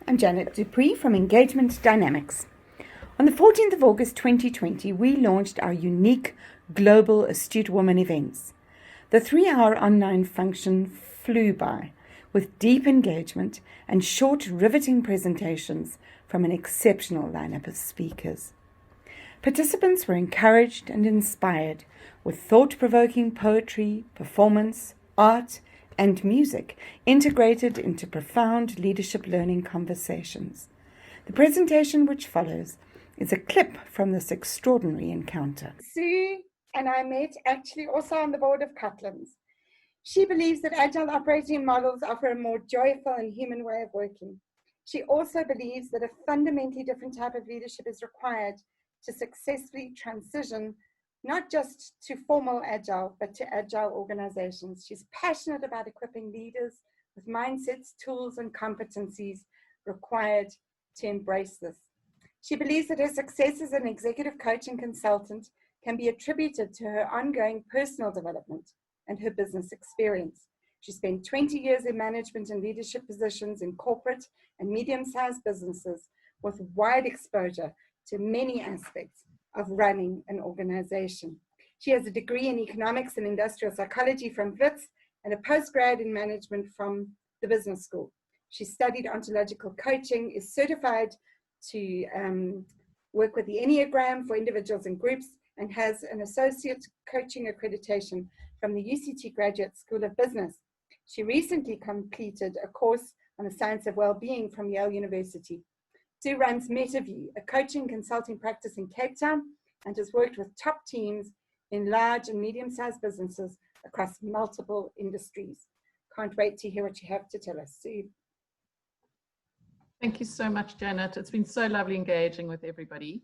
I'm Janet Dupree from Engagement Dynamics. On the 14th of August 2020, we launched our unique global Astute Woman events. The 3-hour online function flew by, with deep engagement and short, riveting presentations from an exceptional lineup of speakers. Participants were encouraged and inspired with thought-provoking poetry, performance, art, and music integrated into profound leadership learning conversations. The presentation which follows is a clip from this extraordinary encounter. Sue and I met actually also on the board of Cutlands. She believes that agile operating models offer a more joyful and human way of working. She also believes that a fundamentally different type of leadership is required to successfully transition not just to formal agile, but to agile organizations. She's passionate about equipping leaders with mindsets, tools, and competencies required to embrace this. She believes that her success as an executive coach and consultant can be attributed to her ongoing personal development and her business experience. She spent 20 years in management and leadership positions in corporate and medium-sized businesses with wide exposure to many aspects of running an organization. She has a degree in economics and industrial psychology from WITS and a postgrad in management from the business school. She studied ontological coaching, is certified to work with the Enneagram for individuals and groups, and has an associate coaching accreditation from the UCT Graduate School of Business. She recently completed a course on the science of well-being from Yale University. Sue runs MetaView, a coaching consulting practice in Cape Town, and has worked with top teams in large and medium-sized businesses across multiple industries. Can't wait to hear what you have to tell us, Sue. Thank you so much, Janet. It's been so lovely engaging with everybody.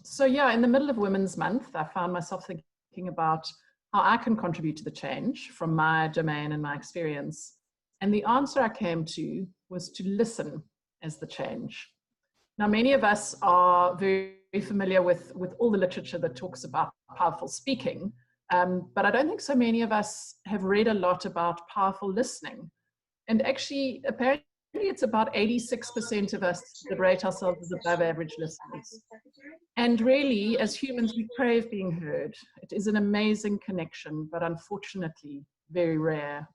So yeah, in the middle of Women's Month, I found myself thinking about how I can contribute to the change from my domain and my experience. And the answer I came to was to listen as the change. Now, many of us are very familiar with all the literature that talks about powerful speaking, but I don't think so many of us have read a lot about powerful listening. And actually, apparently, it's about 86% of us that rate ourselves as above average listeners. And really, as humans, we crave being heard. It is an amazing connection, but unfortunately, very rare.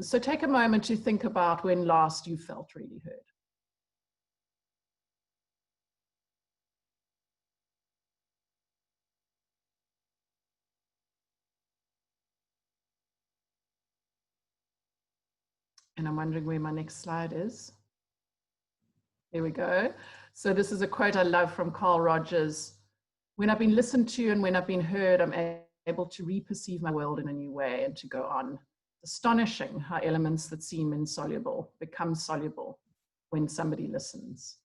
So take a moment to think about when last you felt really heard. And I'm wondering where my next slide is. There we go. So this is a quote I love from Carl Rogers. When I've been listened to and when I've been heard, I'm able to reperceive my world in a new way and to go on. Astonishing how elements that seem insoluble become soluble when somebody listens.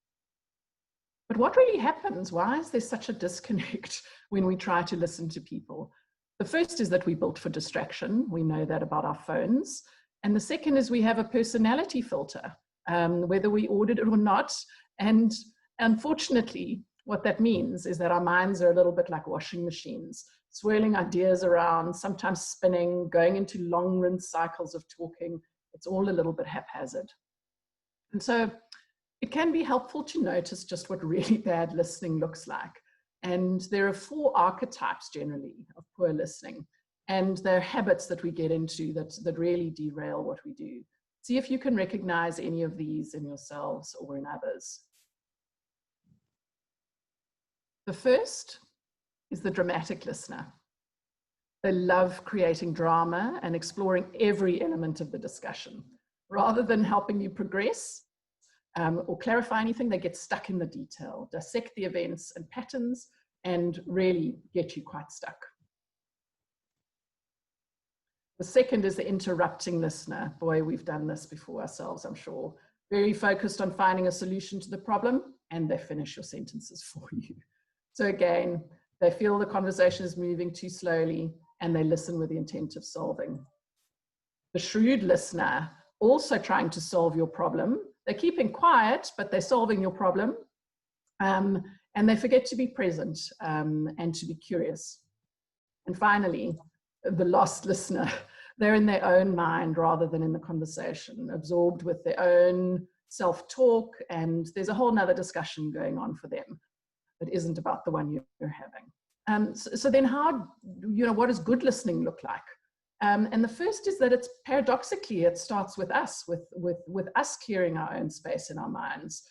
But what really happens? Why is there such a disconnect when we try to listen to people? The first is that we're built for distraction. We know that about our phones. And the second is we have a personality filter, whether we ordered it or not. And unfortunately, what that means is that our minds are a little bit like washing machines, swirling ideas around, sometimes spinning, going into long rinse cycles of talking. It's all a little bit haphazard. And so it can be helpful to notice just what really bad listening looks like. And there are 4 archetypes generally of poor listening. And there are habits that we get into that really derail what we do. See if you can recognize any of these in yourselves or in others. The first is the dramatic listener. They love creating drama and exploring every element of the discussion. Rather than helping you progress or clarify anything, they get stuck in the detail, dissect the events and patterns, and really get you quite stuck. The second is the interrupting listener. Boy, we've done this before ourselves, I'm sure. Very focused on finding a solution to the problem, and they finish your sentences for you. So again, they feel the conversation is moving too slowly, and they listen with the intent of solving. The shrewd listener, also trying to solve your problem. They're keeping quiet, but they're solving your problem. And they forget to be present and to be curious. And finally, the lost listener. They're in their own mind rather than in the conversation, absorbed with their own self-talk, and there's a whole nother discussion going on for them that isn't about the one you're having. So then how, what does good listening look like? And the first is that it's paradoxically, it starts with us, with us clearing our own space in our minds,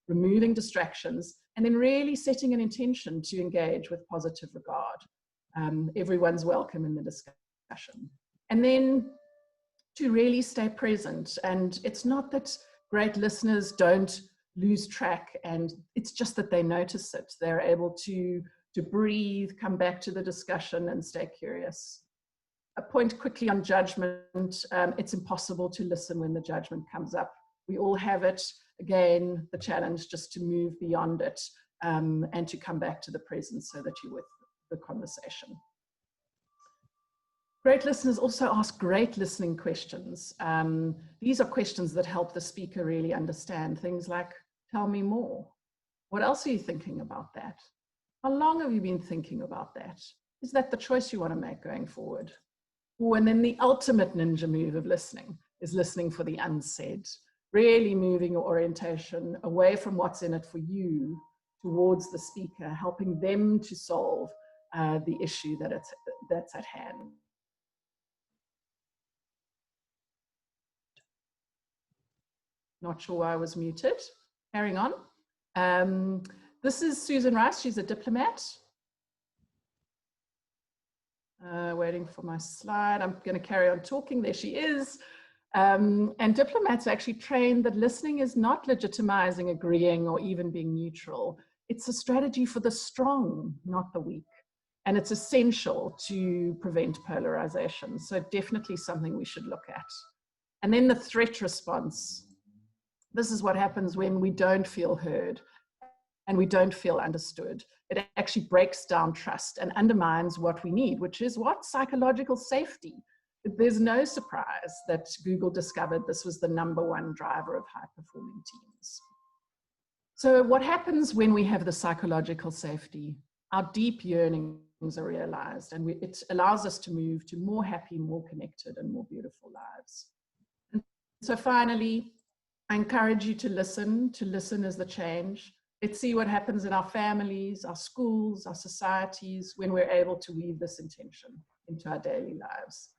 removing distractions, and then really setting an intention to engage with positive regard. Everyone's welcome in the discussion. And then to really stay present. And it's not that great listeners don't lose track, and it's just that they notice it. They're able to breathe, come back to the discussion, and stay curious. A point quickly on judgment. It's impossible to listen when the judgment comes up. We all have it. Again, the challenge just to move beyond it and to come back to the present so that you're with the conversation. Great listeners also ask great listening questions. These are questions that help the speaker really understand things like, tell me more. What else are you thinking about that? How long have you been thinking about that? Is that the choice you want to make going forward? And then the ultimate ninja move of listening is listening for the unsaid, really moving your orientation away from what's in it for you towards the speaker, helping them to solve the issue that's at hand. Not sure why I was muted. Carrying on. This is Susan Rice. She's a diplomat. Waiting for my slide. I'm going to carry on talking. There she is. And diplomats actually trained that listening is not legitimizing, agreeing, or even being neutral. It's a strategy for the strong, not the weak. And it's essential to prevent polarization. So definitely something we should look at. And then the threat response. This is what happens when we don't feel heard and we don't feel understood. It actually breaks down trust and undermines what we need, which is what? Psychological safety. There's no surprise that Google discovered this was the #1 driver of high-performing teams. So what happens when we have the psychological safety? Our deep yearnings are realized, and it allows us to move to more happy, more connected, and more beautiful lives. And so finally, I encourage you to listen. To listen is the change. Let's see what happens in our families, our schools, our societies, when we're able to weave this intention into our daily lives.